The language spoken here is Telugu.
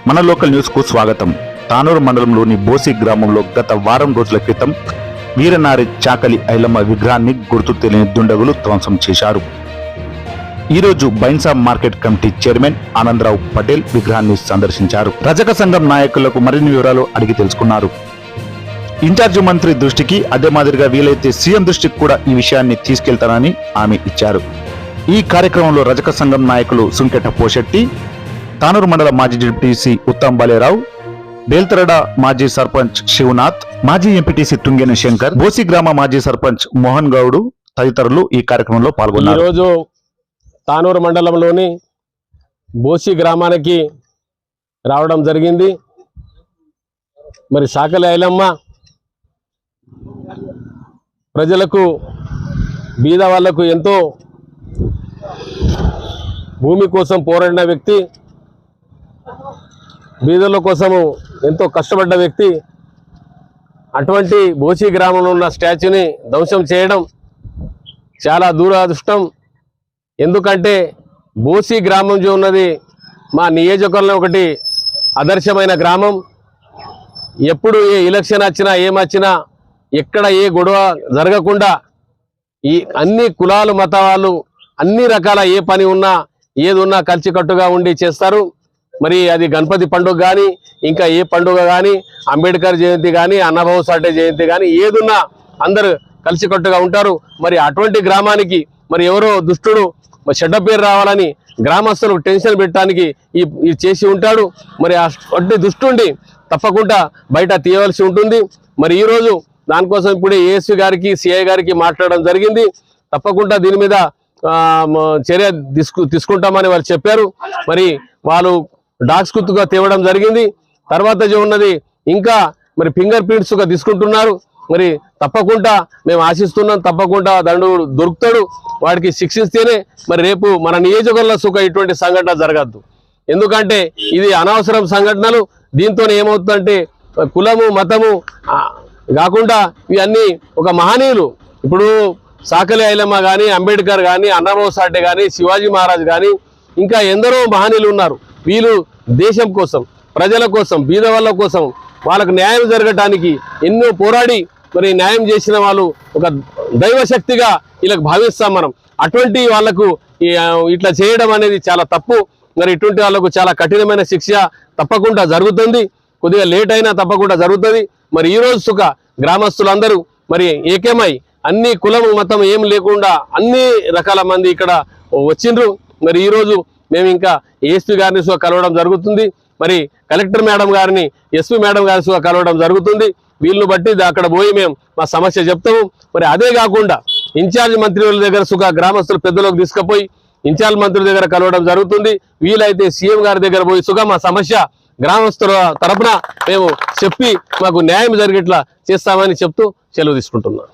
మన లోకల్ న్యూస్ కు స్వాగతం. తానూరు మండలంలోని బోసి గ్రామంలో గత వారం రోజుల క్రితం వీరనారి చాకలి ఐలమ్మ విగ్రహాన్ని గుర్తు తెలియని దుండగులు ధ్వంసం చేశారు. ఈరోజు Bhainsa market committee chairman Anandarao Patel విగ్రహాన్ని సందర్శించారు. రజక సంఘం నాయకులకు మరిన్ని వివరాలు అడిగి తెలుసుకున్నారు. ఇన్ఛార్జి మంత్రి దృష్టికి అదే మాదిరిగా వీలైతే సీఎం దృష్టికి కూడా ఈ విషయాన్ని తీసుకెళ్తానని హామీ ఇచ్చారు. ఈ కార్యక్రమంలో రజక సంఘం నాయకులు సుంకెట పోషెట్టి, తానూరు మండల మాజీ డిప్యూటీసీ ఉత్తమ్ బాలేరావు, బేల్తరడ మాజీ సర్పంచ్ శివనాథ్, మాజీ ఎంపీటీసీ తుంగేని శంకర్, బోసి గ్రామ మాజీ సర్పంచ్ మోహన్ గౌడ్ తదితరులు ఈ కార్యక్రమంలో పాల్గొన్నారు. ఈరోజు తానూరు మండలంలోని బోసి గ్రామానికి రావడం జరిగింది. మరి చాకలి ఐలమ్మ ప్రజలకు, బీద వాళ్లకు ఎంతో భూమి కోసం పోరాడిన వ్యక్తి, బీదల కోసము ఎంతో కష్టపడ్డ వ్యక్తి. అటువంటి బోసి గ్రామంలో ఉన్న స్టాచ్యూని ధ్వంసం చేయడం చాలా దురదృష్టం. ఎందుకంటే బోసి గ్రామం ఉన్నది మా నియోజకవర్గంలో ఒకటి ఆదర్శమైన గ్రామం. ఎప్పుడు ఏ ఎలక్షన్ వచ్చినా ఏమొచ్చినా ఎక్కడ ఏ గొడవ జరగకుండా ఈ అన్ని కులాలు మతాలు అన్ని రకాల ఏ పని ఉన్నా ఏది ఉన్నా కలిసికట్టుగా ఉండి చేస్తారు. మరి అది గణపతి పండుగ కానీ, ఇంకా ఏ పండుగ కానీ, అంబేద్కర్ జయంతి కానీ, అన్నభావ సాటే జయంతి కానీ, ఏదున్నా అందరు కలిసికట్టుగా ఉంటారు. మరి అటువంటి గ్రామానికి మరి ఎవరో దుష్టుడు చెడ్డ పేరు రావాలని గ్రామస్తులకు టెన్షన్ పెట్టడానికి ఈ చేసి ఉంటాడు. మరి అటువంటి దుష్టుండి తప్పకుండా బయట తీయవలసి ఉంటుంది. మరి ఈరోజు దానికోసం ఇప్పుడే ఏఎస్పీ గారికి, సిఐ గారికి మాట్లాడడం జరిగింది. తప్పకుండా దీని మీద చర్య తీసుకుంటామని వారు చెప్పారు. మరి వాళ్ళు డాగ్స్ కుత్తుగా తేవడం జరిగింది. తర్వాత ఉన్నది ఇంకా మరి ఫింగర్ ప్రింట్స్గా తీసుకుంటున్నారు. మరి తప్పకుండా మేము ఆశిస్తున్నాం, తప్పకుండా దండుడు దొరుకుతాడు, వాడికి శిక్షిస్తేనే మరి రేపు మన నియోజకవర్గంలో ఇటువంటి సంఘటన జరగద్దు. ఎందుకంటే ఇది అనవసరం సంఘటనలు. దీంతో ఏమవుతుందంటే కులము మతము కాకుండా ఇవన్నీ ఒక మహనీయులు, ఇప్పుడు చాకలి ఐలమ్మ కానీ, అంబేద్కర్ కానీ, అన్నభావ సాటే కానీ, శివాజీ మహారాజ్ కానీ, ఇంకా ఎందరో మహనీయులు ఉన్నారు. వీళ్ళు దేశం కోసం, ప్రజల కోసం, బీద వాళ్ళ కోసం, వాళ్ళకు న్యాయం జరగటానికి ఎన్నో పోరాడి మరి న్యాయం చేసిన వాళ్ళు ఒక దైవశక్తిగా వీళ్ళకి భావిస్తాం మనం. అటువంటి వాళ్లకు ఇట్లా చేయడం అనేది చాలా తప్పు. మరి ఇటువంటి వాళ్ళకు చాలా కఠినమైన శిక్ష తప్పకుండా జరుగుతుంది. కొద్దిగా లేట్ అయినా తప్పకుండా జరుగుతుంది. మరి ఈరోజు గ్రామస్తులందరూ మరి ఏకమై అన్ని కులం మతం ఏం లేకుండా అన్ని రకాల మంది ఇక్కడ వచ్చిండ్రు. మరి ఈరోజు మేము ఇంకా ఏఎస్పీ గారిని కలవడం జరుగుతుంది. మరి కలెక్టర్ మేడం గారిని, ఎస్పీ మేడం గారిని కలవడం జరుగుతుంది. వీళ్ళని బట్టి అక్కడ పోయి మేము మా సమస్య చెప్తాము. మరి అదే కాకుండా ఇన్ఛార్జ్ మంత్రి వాళ్ళ దగ్గర గ్రామస్తులు పెద్దలకు తీసుకుపోయి ఇన్ఛార్జ్ మంత్రి దగ్గర కలవడం జరుగుతుంది. వీలైతే సీఎం గారి దగ్గర పోయి మా సమస్య గ్రామస్తుల తరపున మేము చెప్పి మాకు న్యాయం జరిగేట్లా చేస్తామని చెప్తూ సెలవు తీసుకుంటున్నాం.